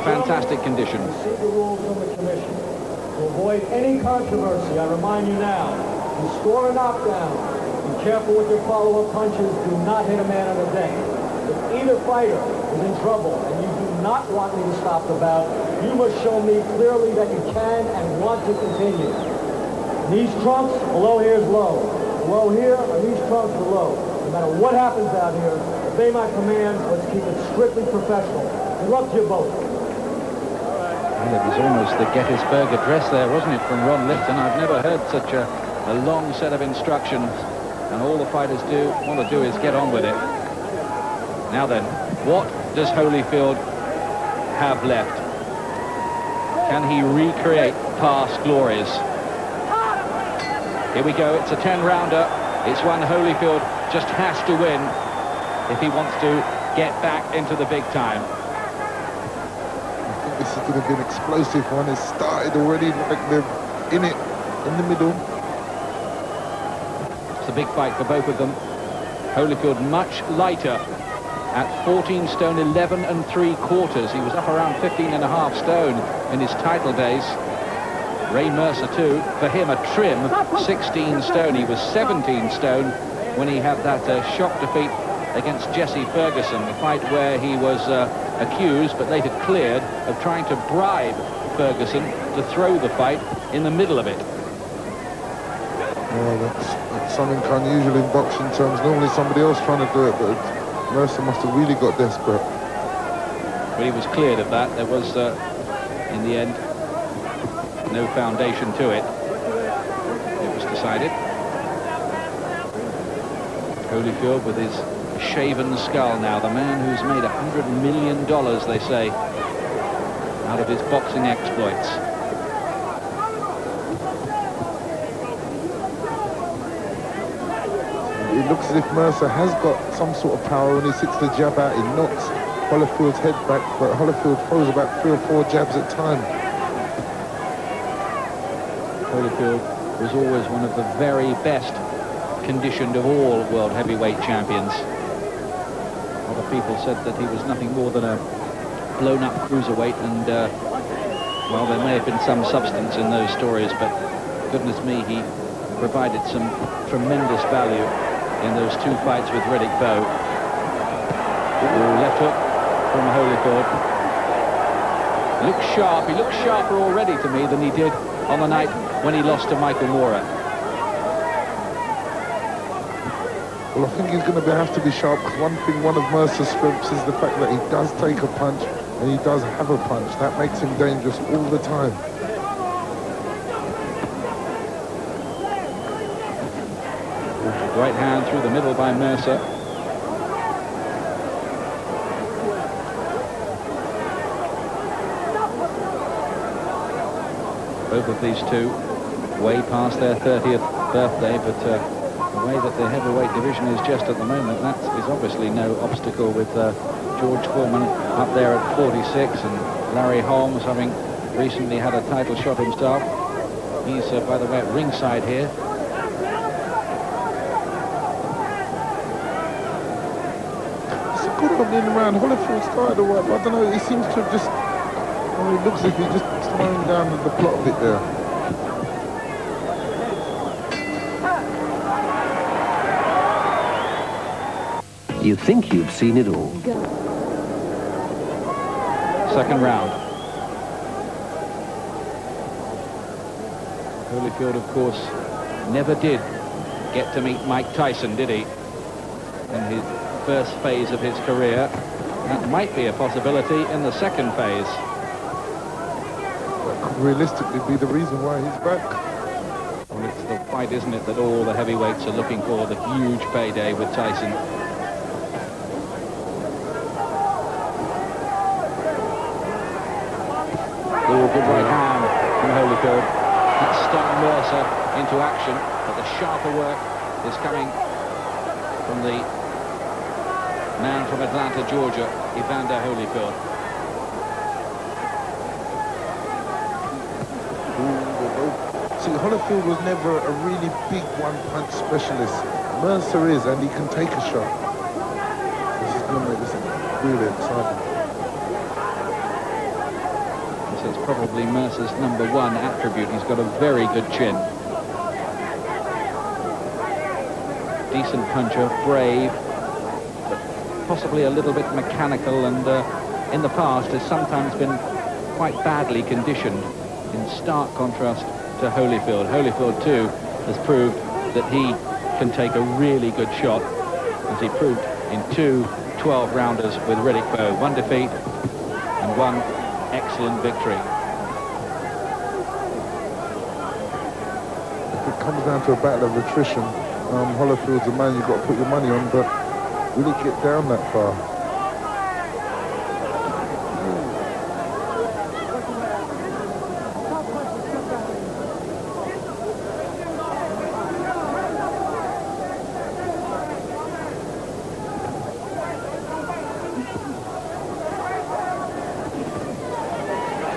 fantastic condition. See the rules from the commission. To avoid any controversy, I remind you now, to score a knockdown, be careful with your follow-up punches. Do not hit a man on the deck. If either fighter is in trouble and you do not want me to stop the bout, you must show me clearly that you can and want to continue. Knees trunks, below here is low. Below here, knees trunks below. No matter what happens out here, obey my commands. Let's keep it strictly professional. Good luck to you both. Well, it was almost the Gettysburg Address there, wasn't it, from Ron Lipton? I've never heard such a long set of instructions, and all the fighters want to do is get on with it. Now then, what does Holyfield have left? Can he recreate past glories? Here we go, it's a 10-rounder. It's one Holyfield just has to win if he wants to get back into the big time. I think this is going to be an explosive one. It started already, like they're in it, in the middle. It's a big fight for both of them. Holyfield much lighter at 14 stone 11 3/4. He was up around 15.5 stone in his title days. Ray Mercer too, for him a trim 16 stone. He was 17 stone when he had that shock defeat against Jesse Ferguson, the fight where he was accused but later cleared of trying to bribe Ferguson to throw the fight in the middle of it. Well, that's something unusual in boxing terms. Normally somebody else trying to do it, but Mercer must have really got desperate. But he was cleared of that. There was, in the end, no foundation to it. It was decided. Holyfield with his shaven skull now, the man who's made $100 million, they say, out of his boxing exploits. It looks as if Mercer has got some sort of power. When he sits the jab out, he knocks Holyfield's head back, but Holyfield throws about 3 or 4 jabs at a time. Holyfield was always one of the very best conditioned of all world heavyweight champions. A lot of people said that he was nothing more than a blown-up cruiserweight, and well, there may have been some substance in those stories, but goodness me, he provided some tremendous value in those 2 fights with Riddick Bowe. Left hook from Holyfield. Looks sharp. He looks sharper already to me than he did on the night when he lost to Michael Moorer. Well, I think he's going to have to be sharp, because one of Mercer's strengths is the fact that he does take a punch and he does have a punch. That makes him dangerous all the time. Right hand through the middle by Mercer. Both of these two way past their 30th birthday, but the way that the heavyweight division is just at the moment, that is obviously no obstacle with George Foreman up there at 46 and Larry Holmes having recently had a title shot himself. He's, by the way, at ringside here. It's a good opening round. Holyfield started all right, but I don't know, he seems to have just... Well, it looks as if he's just slowing down the plot a bit there. You think you've seen it all. Second round. Holyfield, of course, never did get to meet Mike Tyson, did he? In his first phase of his career. That might be a possibility in the second phase. That could realistically be the reason why he's back. Well, it's the fight, isn't it, that all the heavyweights are looking for, the huge payday with Tyson. Oh, good right hand from Holyfield. That stung Mercer into action, but the sharper work is coming from the man from Atlanta, Georgia, Evander Holyfield. See, Holyfield was never a really big one-punch specialist. Mercer is, and he can take a shot. This is going to make this really exciting. probably Mercer's #1 attribute. He's got a very good chin. Decent puncher, brave, but possibly a little bit mechanical, and in the past has sometimes been quite badly conditioned, in stark contrast to Holyfield. Holyfield too has proved that he can take a really good shot, as he proved in 2 12-rounders with Riddick Bowe. 1 defeat and 1 excellent victory. If it comes down to a battle of attrition, Holyfield's a man you've got to put your money on, but will he get down that far?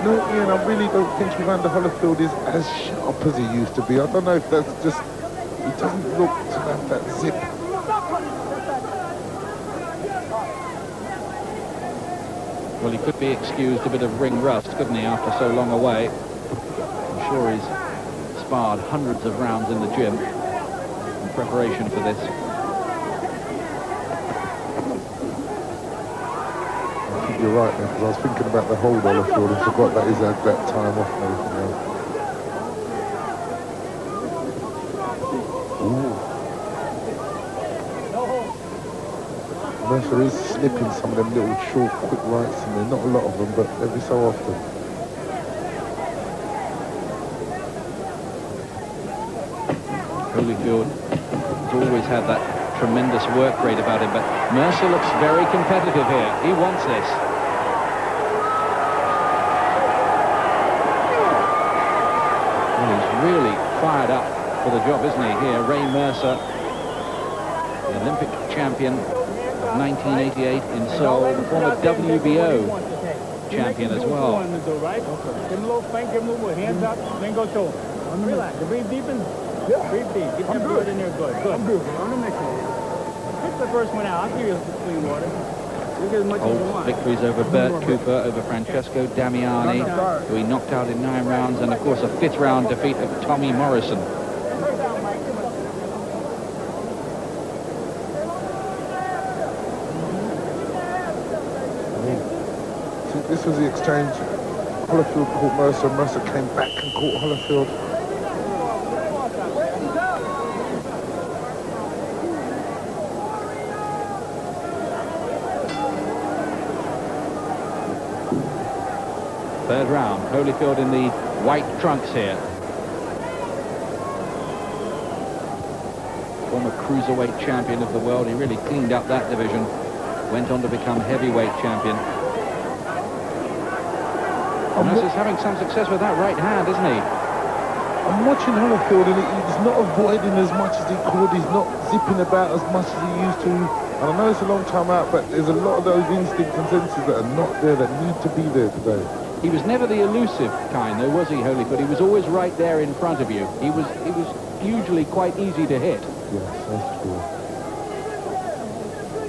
No, Ian, I really don't think Evander Holyfield is as sharp as he used to be. I don't know if that's just... He doesn't look to have that zip. Well, he could be excused a bit of ring rust, couldn't he, after so long away? I'm sure he's sparred hundreds of rounds in the gym in preparation for this. I think you're right, man, because I was thinking about the whole Holyfield and forgot that he's had that time off and everything else. Mercer is slipping some of them little short, quick rights in there. Not a lot of them, but every so often. Holyfield has always had that tremendous work rate about him, but Mercer looks very competitive here. He wants this. Well, he's really fired up for the job, isn't he, here? Ray Mercer, the Olympic champion of 1988 in Seoul, the former WBO champion as well. Give him a little spank, give him a little hands up, then go to him. Relax, breathe deep in. Breathe deep. Get that blood in there good. Good. I'm good. On the next one. Pick the first one out. I'll give you clean water. You get as much as you want. Victories over Bert Cooper, over Francesco Damiani, who he knocked out in 9 rounds, and of course a 5th round defeat of Tommy Morrison. This was the exchange. Holyfield caught Mercer, Mercer came back and caught Holyfield. Third round, Holyfield in the white trunks here. Former cruiserweight champion of the world. He really cleaned up that division. Went on to become heavyweight champion. Mercer's having some success with that right hand, isn't he? I'm watching Holyfield and he's not avoiding as much as he could. He's not zipping about as much as he used to. And I know it's a long time out, but there's a lot of those instinct and senses that are not there, that need to be there today. He was never the elusive kind, though, was he, Holyfield? He was always right there in front of you. He was usually quite easy to hit. Yes, that's true.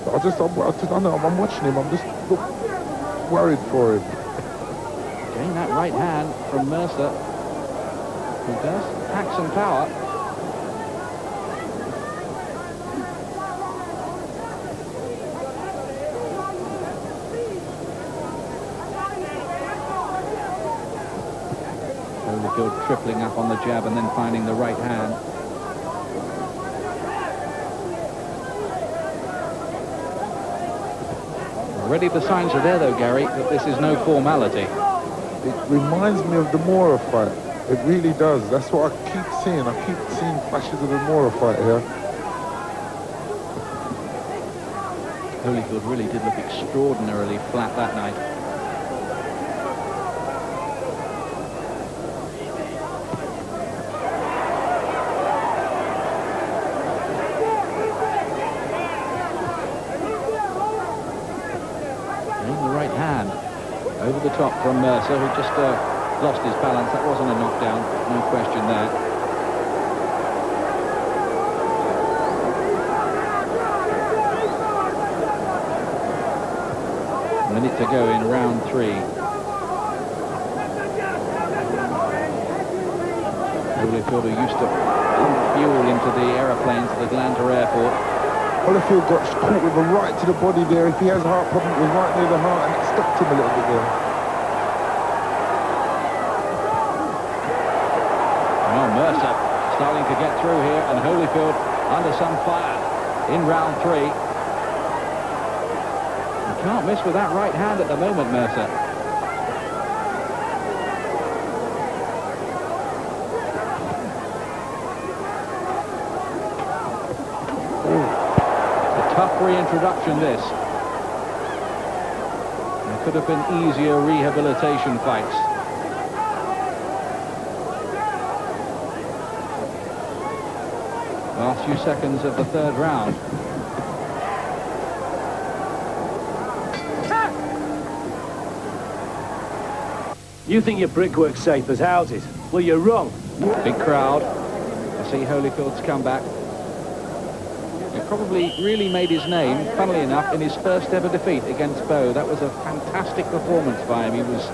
But I know, I'm watching him. I'm just worried for him. Getting that right hand from Mercer, who does pack some power. Holyfield tripling up on the jab and then finding the right hand. Already the signs are there, though, Gary, that this is no formality. It reminds me of the Mora fight. It really does. That's what I keep seeing. I keep seeing flashes of the Mora fight here. Holyfield really did look extraordinarily flat that night. Over the top from Mercer, who just lost his balance. That wasn't a knockdown, no question there. A minute to go in round 3. Holyfield, who used to pump fuel into the aeroplanes at Atlanta Airport. Holyfield got caught with a right to the body there. If he has a heart problem, it was right near the heart, and it stopped him a little bit there. Well, Mercer starting to get through here, and Holyfield under some fire in round 3. You can't miss with that right hand at the moment, Mercer. Tough reintroduction, this. There could have been easier rehabilitation fights. Last few seconds of the 3rd round. You think your brickwork's safe as houses? Well, you're wrong. Big crowd. I see Holyfield's comeback. He probably really made his name, funnily enough, in his first ever defeat against Bowe. That was a fantastic performance by him. He was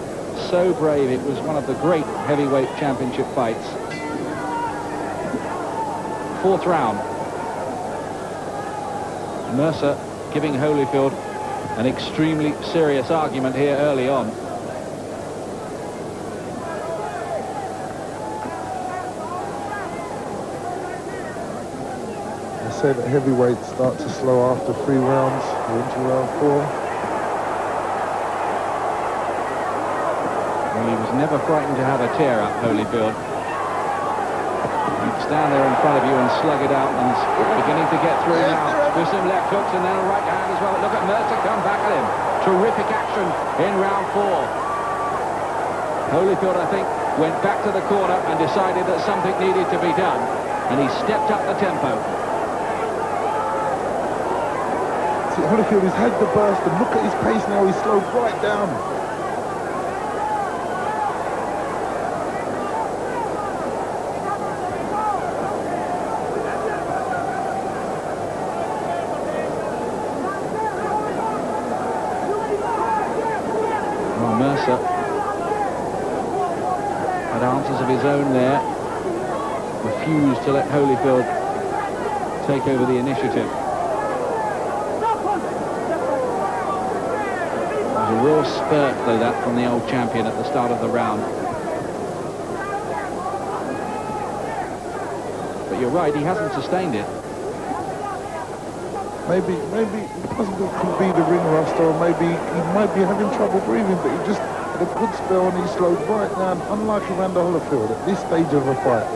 so brave. It was one of the great heavyweight championship fights. 4th round. Mercer giving Holyfield an extremely serious argument here early on. Say that heavyweights start to slow after 3 rounds. We're into round 4. Well, he was never frightened to have a tear up, Holyfield. He'd stand there in front of you and slug it out, and beginning to get through now with some left hooks and then a right hand as well. Look at Mercer come back at him. Terrific action in round 4. Holyfield, I think, went back to the corner and decided that something needed to be done, and he stepped up the tempo. See, Holyfield has had the burst, and look at his pace now. He's slowed right down. Well, Mercer had answers of his own there. Refused to let Holyfield take over the initiative. A real spurt, though, that from the old champion at the start of the round. But you're right, he hasn't sustained it. Maybe it could be the ring rust, or maybe he might be having trouble breathing, but he just had a good spell and he slowed right down, unlike Evander Holyfield at this stage of a fight.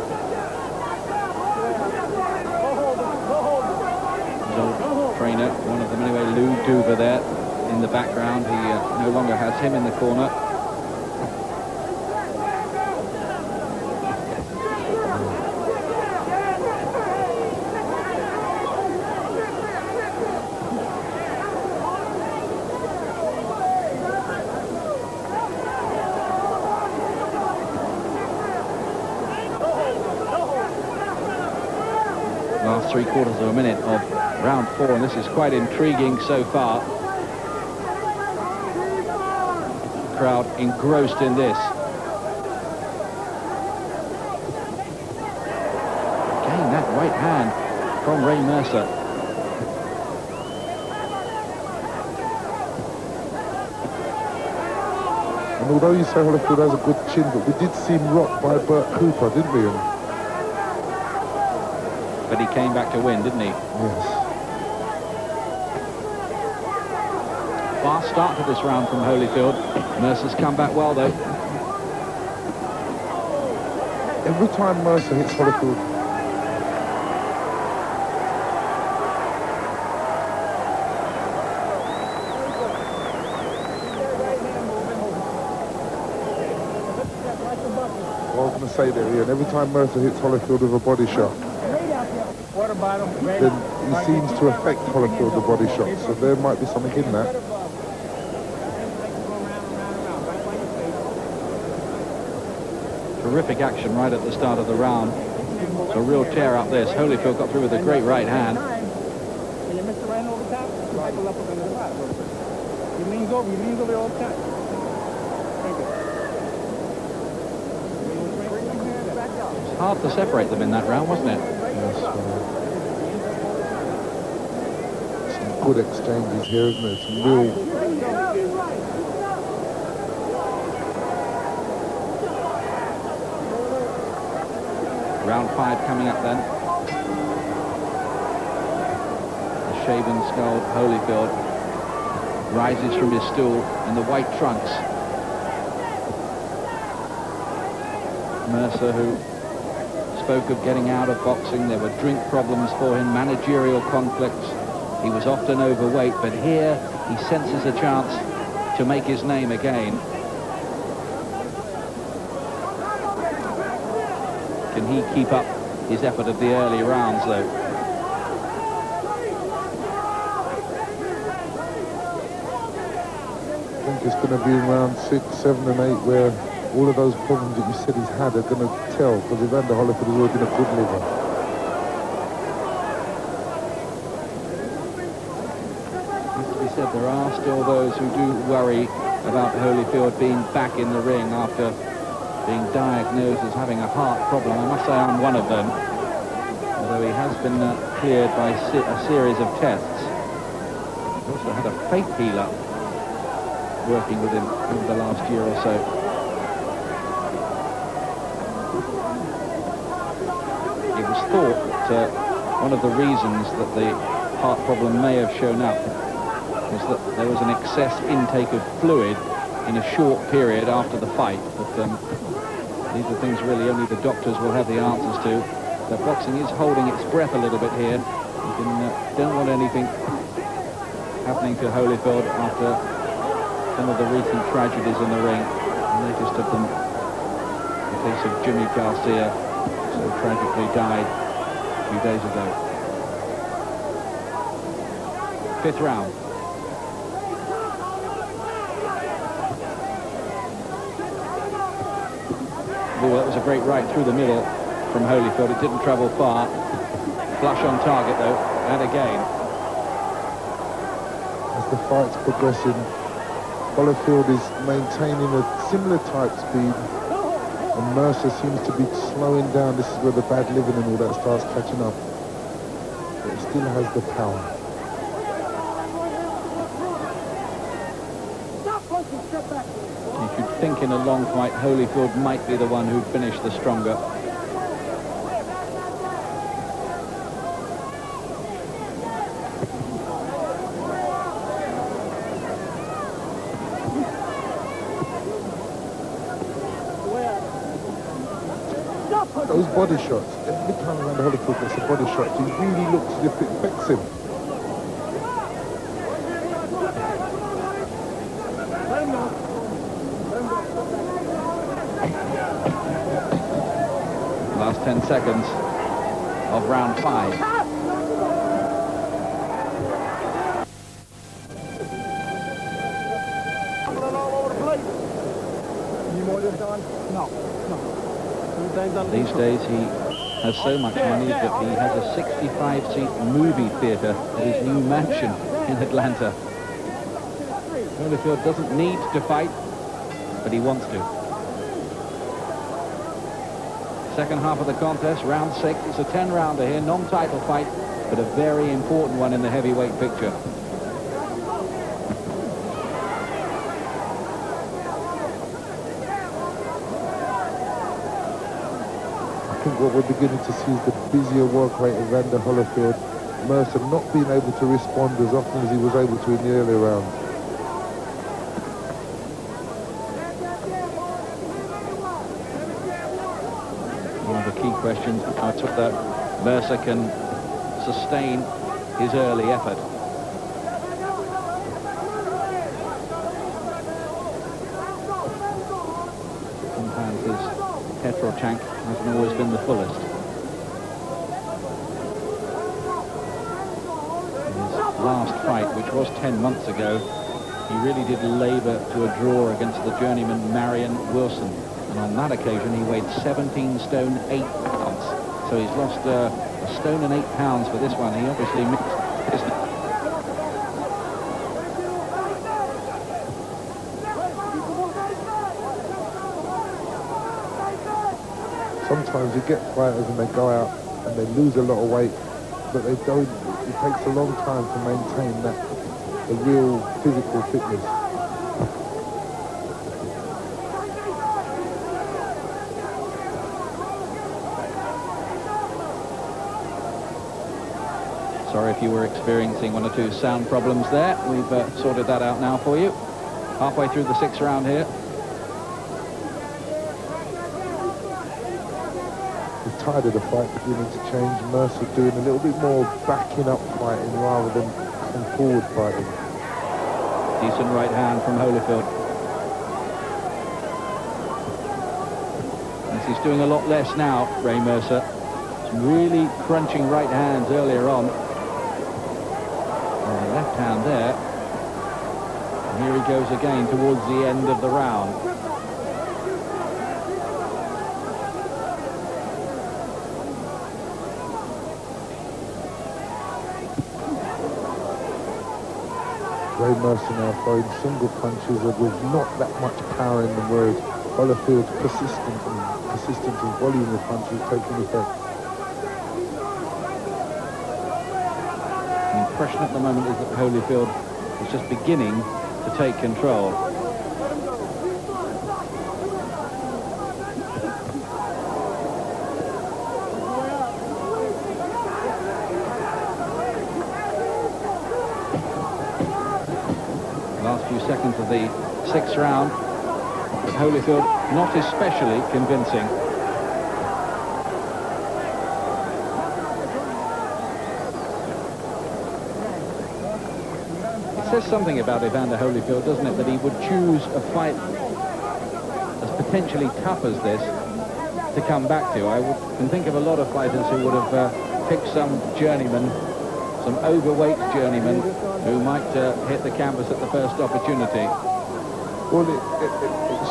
His old trainer, one of them anyway, Lou Duva there in the background. He no longer has him in the corner. Last 3/4 of a minute of round 4, and this is quite intriguing so far. Crowd engrossed in this. Again, that right hand from Ray Mercer. And although you say Holyfield has a good chin, but we did see him rocked by Bert Cooper, didn't we? But he came back to win, didn't he? Yes. Fast start to this round from Holyfield. Mercer's come back well, though. Every time Mercer hits Holyfield, I was going to say there, Ian, every time Mercer hits Holyfield with a body shot, then he seems to affect Holyfield the body shot, so there might be something in that. Terrific action right at the start of the round. A real tear up this. Holyfield got through with a great right hand. He leans over all the time. hard to separate them in that round, wasn't it? Yes, some good exchanges here, isn't it? Some real... Round 5 coming up then. The shaven-skulled Holyfield rises from his stool in the white trunks. Mercer, who spoke of getting out of boxing. There were drink problems for him, managerial conflicts. He was often overweight, but here he senses a chance to make his name again. Can he keep up his effort of the early rounds, though? I think it's going to be in round 6, 7 and 8 where all of those problems that you said he's had are going to tell, because Evander Holyfield has already been a good liver. As to be said, there are still those who do worry about Holyfield being back in the ring after being diagnosed as having a heart problem. I must say I'm one of them, although he has been cleared by a series of tests. He also had a faith healer working with him over the last year or so. It was thought that one of the reasons that the heart problem may have shown up was that there was an excess intake of fluid in a short period after the fight. But these are things really only the doctors will have the answers to. The boxing is holding its breath a little bit here. You don't want anything happening to Holyfield after some of the recent tragedies in the ring. The latest of them, the case of Jimmy Garcia, so tragically died a few days ago. 5th round. Oh, that was a great right through the middle from Holyfield. It didn't travel far. Flush on target, though, and again. As the fight's progressing, Holyfield is maintaining a similar type speed, and Mercer seems to be slowing down. This is where the bad living and all that starts catching up. But he still has the power. You should think in a long fight, Holyfield might be the one who'd finish the stronger. Those body shots, every time around Holyfield gets a body shot, he really looks as if it affects him. Last 10 seconds of round 5. These days he has so much money that he has a 65-seat movie theatre at his new mansion in Atlanta. Holyfield doesn't need to fight, but he wants to. Second half of the contest, round 6. It's a 10-rounder here, non-title fight, but a very important one in the heavyweight picture. I think what we're beginning to see is the busier work rate of Evander Holyfield. Mercer not being able to respond as often as he was able to in the earlier rounds. One of the key questions I took that Mercer can sustain his early effort. Sometimes his petrol tank hasn't always been the fullest. In his last fight, which was 10 months ago, he really did labour to a draw against the journeyman Marion Wilson. And on that occasion, he weighed 17 stone 8 pounds. So he's lost a stone and 8 pounds for this one. He obviously mixed his... Sometimes you get fighters and they go out and they lose a lot of weight, but they don't. It takes a long time to maintain that, the real physical fitness. Sorry if you were experiencing one or two sound problems there. We've sorted that out now for you. Halfway through the 6th round here. The tide of the fight beginning to change. Mercer doing a little bit more backing up fighting rather than some forward fighting. Decent right hand from Holyfield. As he's doing a lot less now, Ray Mercer. Some really crunching right hands earlier on. And the left hand there. And here he goes again towards the end of the round. Ray Mercer now throwing single punches with not that much power in them, whereas Holyfield's persistent and volume of punches taking effect. The impression at the moment is that Holyfield is just beginning to take control. Last few seconds of the 6th round, but Holyfield not especially convincing. It says something about Evander Holyfield, doesn't it, that he would choose a fight as potentially tough as this to come back to. I can think of a lot of fighters who would have picked some journeyman, some overweight journeyman, who might hit the canvas at the first opportunity. Well, it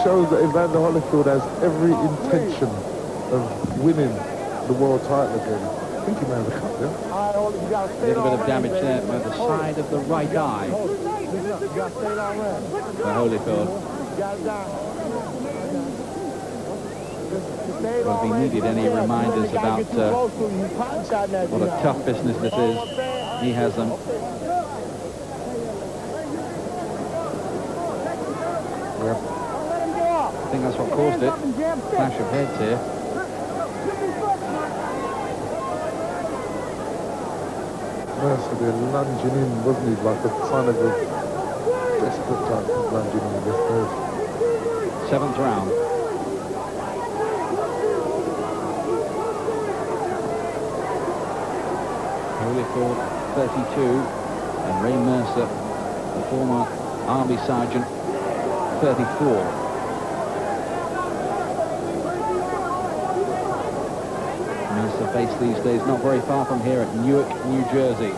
shows that Evander Holyfield has every intention of winning the world title again. I think he may have a cut there. A little bit of damage there by the side of the right eye for Holyfield. Well, if he needed any reminders about what a tough business this is, he has them. Yeah. I think that's what caused it. Clash of heads here. Mercer, they're lunging in, wasn't he? Like a kind of a desperate type of lunging in this third. 7th round. Holyfield, 32, and Ray Mercer, the former Army Sergeant, 34. Mercer based these days not very far from here at Newark, New Jersey.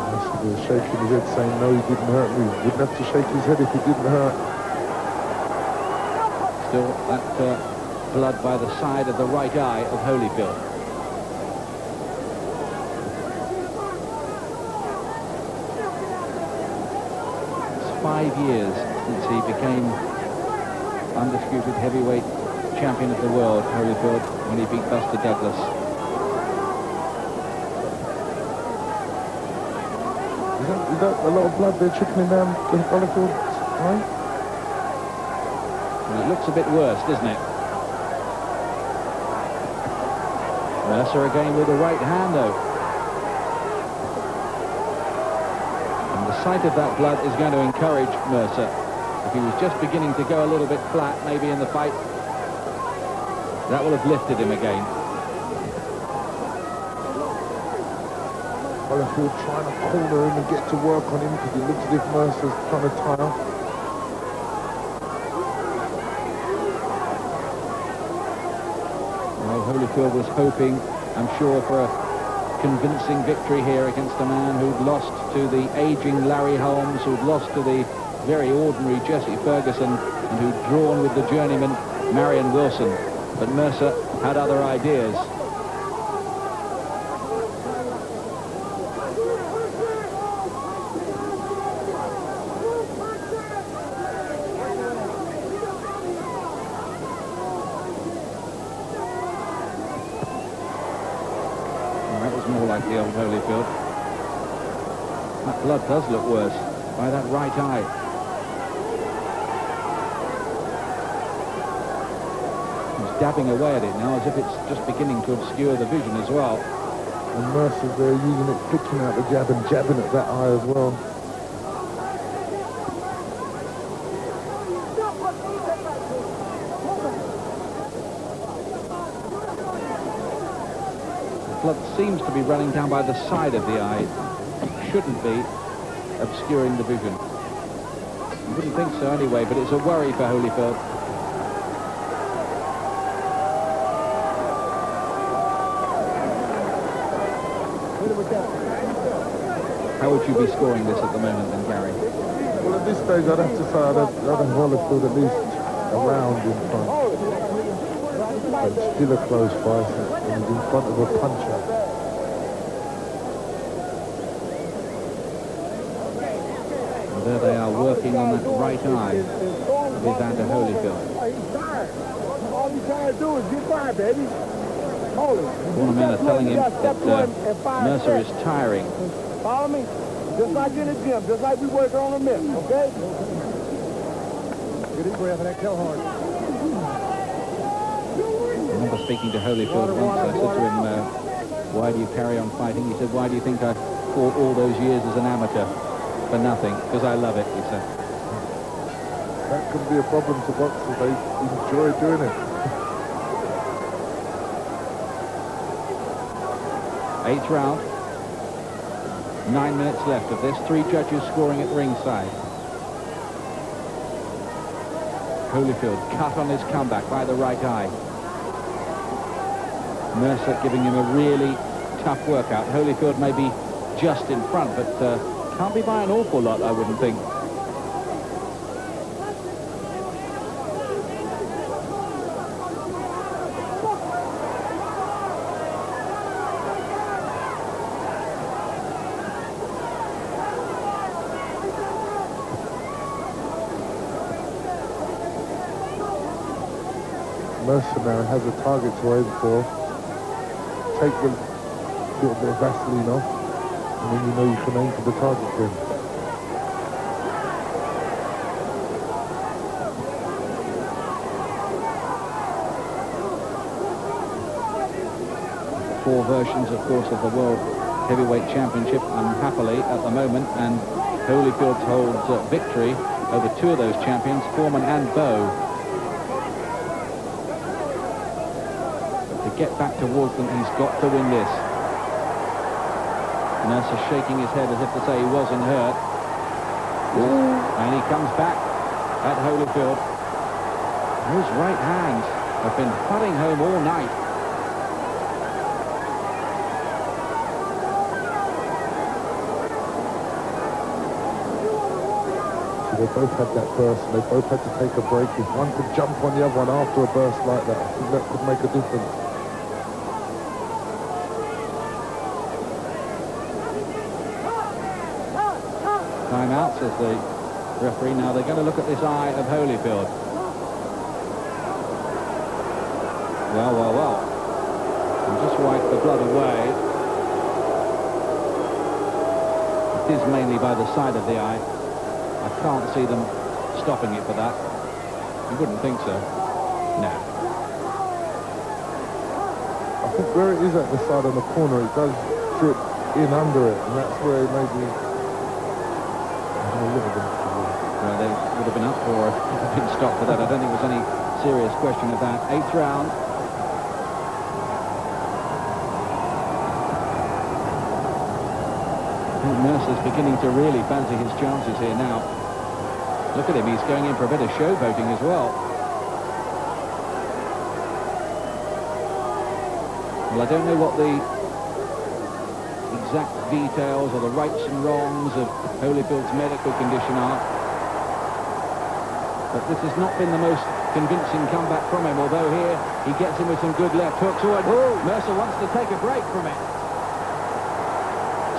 Mercer was shaking his head saying no, he didn't hurt me. Wouldn't have to shake his head if he didn't hurt. Still that blood by the side of the right eye of Holyfield. It's 5 years since he became undisputed heavyweight champion of the world, Holyfield, when he beat Buster Douglas. Is that a lot of blood there trickling down to Holyfield's eye? Well, it looks a bit worse, doesn't it? Mercer again with the right hand, though. And the sight of that blood is going to encourage Mercer. If he was just beginning to go a little bit flat, maybe in the fight, that will have lifted him again. Holyfield trying to corner him and get to work on him because it looks as if Mercer's trying to tie off. Holyfield was hoping, I'm sure, for a convincing victory here against a man who'd lost to the aging Larry Holmes, who'd lost to the very ordinary Jesse Ferguson, and who'd drawn with the journeyman Marion Wilson. But Mercer had other ideas. the old Holyfield. That blood does look worse by that right eye. He's dabbing away at it now as if it's just beginning to obscure the vision as well. And Mercer's there using it, flicking out the jab and jabbing at that eye as well. Blood seems to be running down by the side of the eye. It shouldn't be obscuring the vision. You wouldn't think so anyway, but it's a worry for Holyfield. How would you be scoring this at the moment then, Gary? Well, at this stage, I'd have to say I'd have Holyfield at least a round in front. But it's still a close fight, and he's in front of a puncher. And there they are working on that right eye of Evander Holyfield. He's tired. All he's trying to do is get by, baby. One men are telling him that Mercer is tiring. Follow me? Just like in the gym, just like we work on a miss, okay? Get his breath and that kill hard. I remember speaking to Holyfield once. I said to him, why do you carry on fighting? He said, why do you think I fought all those years as an amateur? For nothing, because I love it, he said. That could be a problem to boxers. They enjoy doing it. 8th round. 9 minutes left of this. 3 judges scoring at ringside. Holyfield cut on his comeback by the right eye. Mercer giving him a really tough workout. Holyfield may be just in front, but can't be by an awful lot, I wouldn't think. Mercer now has a target to aim for. Take the little bit of Vaseline off, and then you know you can aim for the target then. Four versions, of course, of the World Heavyweight Championship unhappily at the moment, and Holyfield holds victory over 2 of those champions, Foreman and Bowe. Get back towards them, he's got to win this. Mercer shaking his head as if to say he wasn't hurt. And he comes back at Holyfield. Those right hands have been thudding home all night. So they both had that burst, and they both had to take a break. If one could jump on the other one after a burst like that, I think that could make a difference. Timeout, says the referee. Now they're going to look at this eye of Holyfield. Well. And just wipe the blood away. It is mainly by the side of the eye. I can't see them stopping it for that. You wouldn't think so. No. I think where it is at the side on the corner, it does drip in under it, and that's where maybe... Well, they would have been up for been stopped for that. I don't think there's any serious question of that. 8th round. I think Mercer's beginning to really fancy his chances here now. Look at him, he's going in for a bit of showboating as well. Well, I don't know what the exact details or the rights and wrongs of Holyfield's medical condition are, but this has not been the most convincing comeback from him, although here he gets him with some good left hooks. Mercer wants to take a break from it.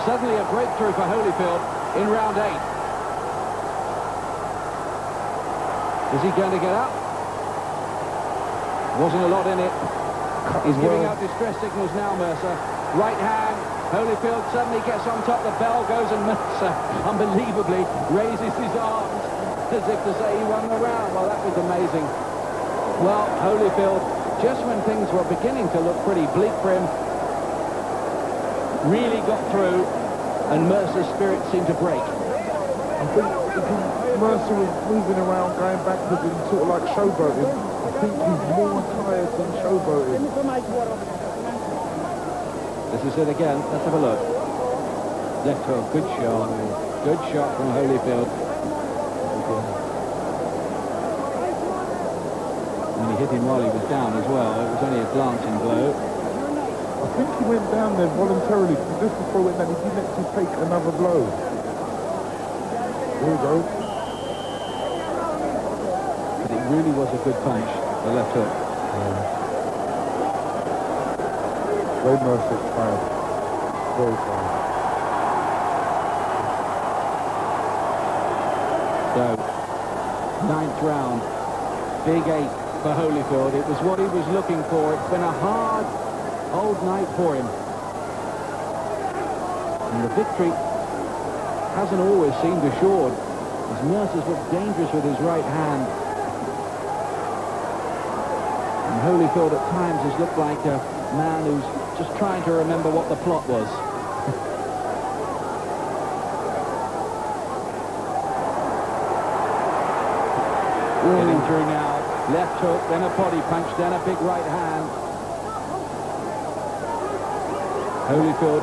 Suddenly a breakthrough for Holyfield in round 8. Is he going to get up? Wasn't a lot in it. He's giving out distress signals now, Mercer. Right hand Holyfield suddenly gets on top, the bell goes, and Mercer unbelievably raises his arms as if to say he won the round. Well, that was amazing. Well, Holyfield, just when things were beginning to look pretty bleak for him, really got through, and Mercer's spirit seemed to break. I think Mercer was moving around, going backwards and sort of like showboating. I think he's more tired than showboating. This is it again. Let's have a look. Left hook, good shot. Good shot from Holyfield. And he hit him while he was down as well. It was only a glancing blow. I think he went down there voluntarily, because just before he went down, he didn't actually take another blow. There we go. But it really was a good punch, the left hook. Very Mercer tired. Very tired. So, 9th round. Big 8 for Holyfield. It was what he was looking for. It's been a hard old night for him. And the victory hasn't always seemed assured, as Mercer's looked dangerous with his right hand. And Holyfield at times has looked like a man who's just trying to remember what the plot was. Getting through now. Left hook, then a body punch, then a big right hand. Holyfield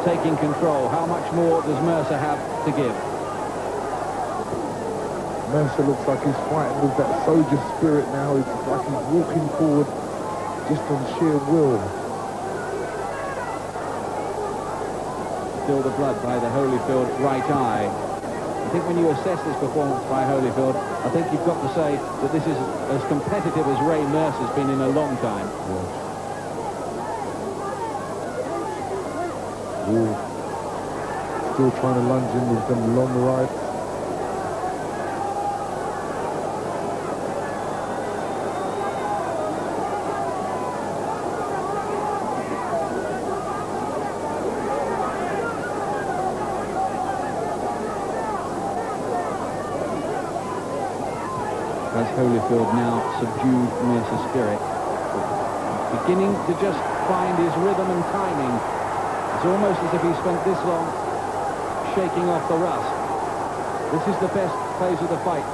taking control. How much more does Mercer have to give? Mercer looks like he's fighting with that soldier spirit now. It's like he's walking forward just on sheer will. Still the blood by the Holyfield right eye. I think when you assess this performance by Holyfield, I think you've got to say that this is as competitive as Ray Mercer's been in a long time. Yeah. Still trying to lunge in with them long rights. As Holyfield now subdued Mercer's spirit, beginning to just find his rhythm and timing. It's almost as if he spent this long shaking off the rust. This is the best phase of the fight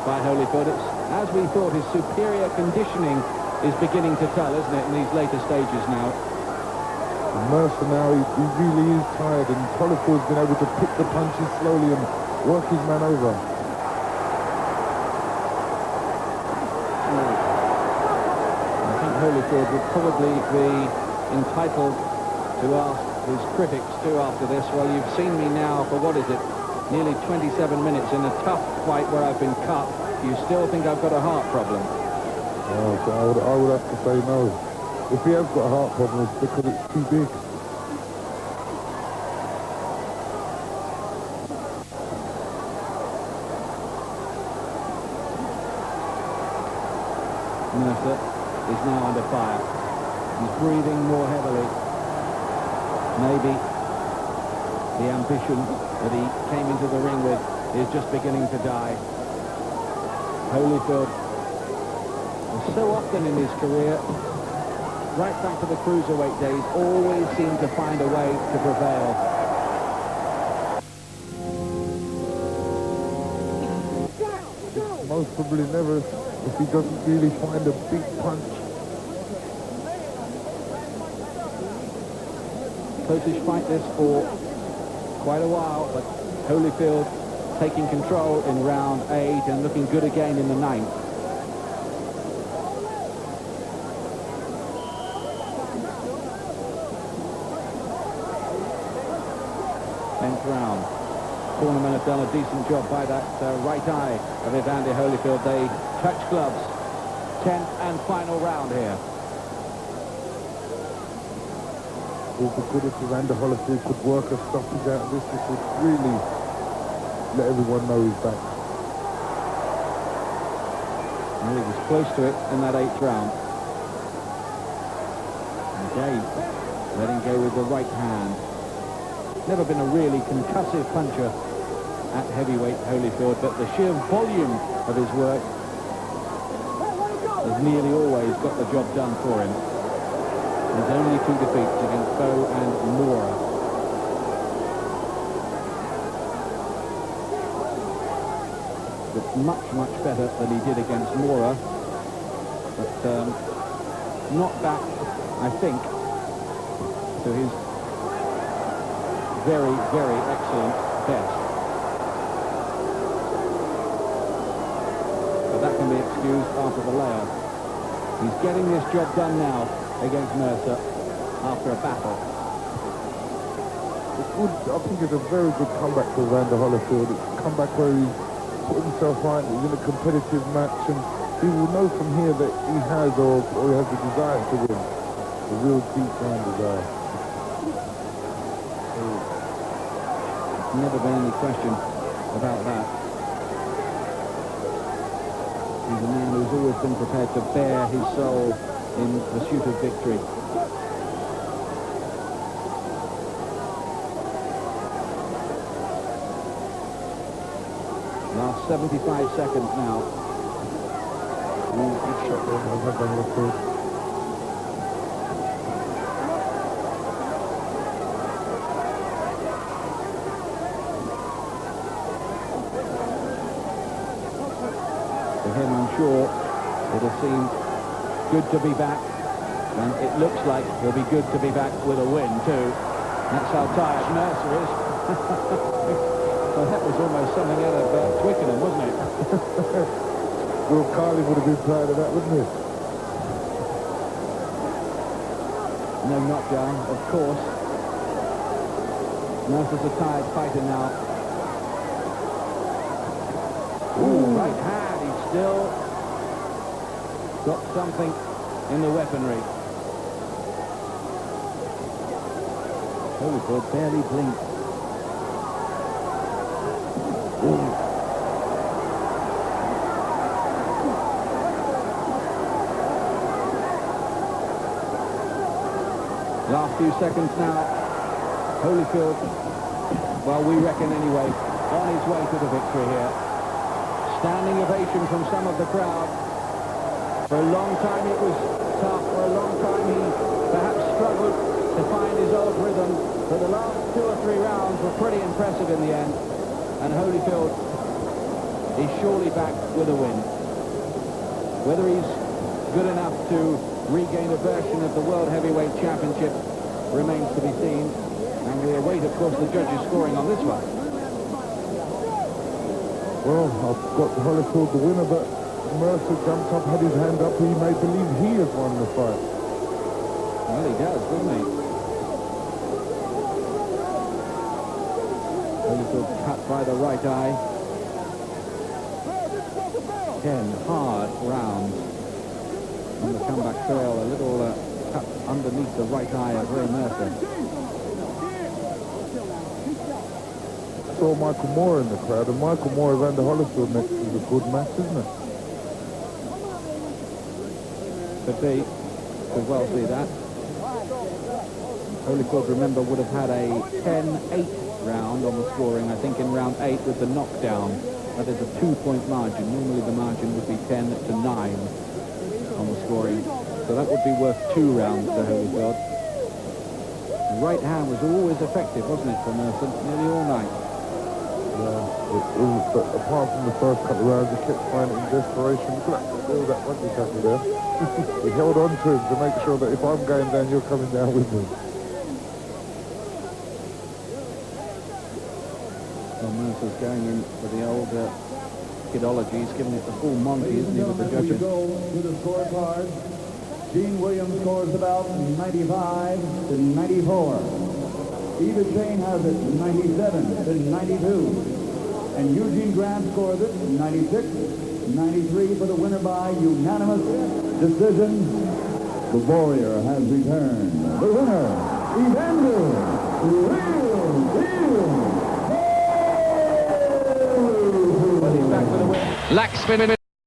by Holyfield. It's, as we thought, his superior conditioning is beginning to tell, isn't it, in these later stages now. And Mercer now, he really is tired, and Holyfield's been able to pick the punches slowly and work his man over. I think Holyfield would probably be entitled to ask his critics too after this, well, you've seen me now for, what is it, nearly 27 minutes in a tough fight where I've been cut. You still think I've got a heart problem? Oh, I would have to say no. If he has got a heart problem, it's because it's too big. Mercer is now under fire. He's breathing more heavily. Maybe the ambition that he came into the ring with is just beginning to die. Holyfield was so often in his career, right back to the cruiserweight days, always seemed to find a way to prevail. Most probably never, if he doesn't really find a big punch. Closest fight this for quite a while, but Holyfield taking control in round 8 and looking good again in the 9th. Round. Cornermen have done a decent job by that right eye of Evander Holyfield. They touch gloves. 10th and final round here. It would be good if Evander Holyfield could work a stoppage out of this. This would really let everyone know he's back. Well, he was close to it in that 8th round. Again, letting go with the right hand. Never been a really concussive puncher at heavyweight, Holyfield, but the sheer volume of his work has nearly always got the job done for him. His only 2 defeats against Bowe and Mora. But much better than he did against Mora. But not back, I think, to his very excellent best. But that can be excused after the layoff. He's getting this job done now against Mercer after a battle. It's good. I think it's a very good comeback for Evander Holyfield. It's a comeback where he's put himself right, he's in a competitive match, and he will know from here that he has or he has the desire to win. A real deep down desire. There's never been any question about that. He's a man who's always been prepared to bare his soul in pursuit of victory. Last 75 seconds now. Good shot there by Evander Holyfield. For him, I'm sure it'll seem good to be back, and it looks like he'll be good to be back with a win too. That's how tired Mercer is. Well, that was almost something out of Twickenham, wasn't it? Will Carley would have been proud of that, wouldn't he? No knockdown, of course. Mercer's a tired fighter now. Ooh, right hand. He's still got something in the weaponry. Holyfield barely blinked. Last few seconds now. Holyfield, well, we reckon anyway, on his way to the victory here. Standing ovation from some of the crowd. For a long time it was tough. For a long time he perhaps struggled to find his old rhythm. But the last 2 or 3 rounds were pretty impressive in the end. And Holyfield is surely back with a win. Whether he's good enough to regain a version of the World Heavyweight Championship remains to be seen. And we await, of course, the judges' scoring on this one. Well, I've got Holyfield the winner, but Mercer jumped up, had his hand up, he may believe he has won the fight. Well, he does, doesn't he? Holyfield cut by the right eye. 10 hard rounds on the comeback trail. A little cut underneath the right eye of Ray Mercer. I saw Michael Moore in the crowd, and Michael Moore, Evander Holyfield next is a good match, isn't it? Could be. Could well see that. Holyfield, remember, would have had a 10-8 round on the scoring, I think, in round 8 with the knockdown. That is a 2-point margin. Normally the margin would be 10-9 on the scoring. So that would be worth 2 rounds to Holyfield. The right hand was always effective, wasn't it, for Mercer? Nearly all night. Yeah, but apart from the first couple of rounds, he kept finding in desperation. All that rugby tackle there. He held on to him to make sure that if I'm going down, you're coming down with me. Well, Mercer's going in for the old kidology. He's giving it the full Monty, isn't he, with the judges? Go to the scorecard. Gene Williams scores about 95 to 94. Eva Jane has it 97 to 92. And Eugene Grant scores it 96, 93 for the winner by unanimous decision. The Warrior has returned. The winner, Evander Holyfield. Back for the win. Lack spin.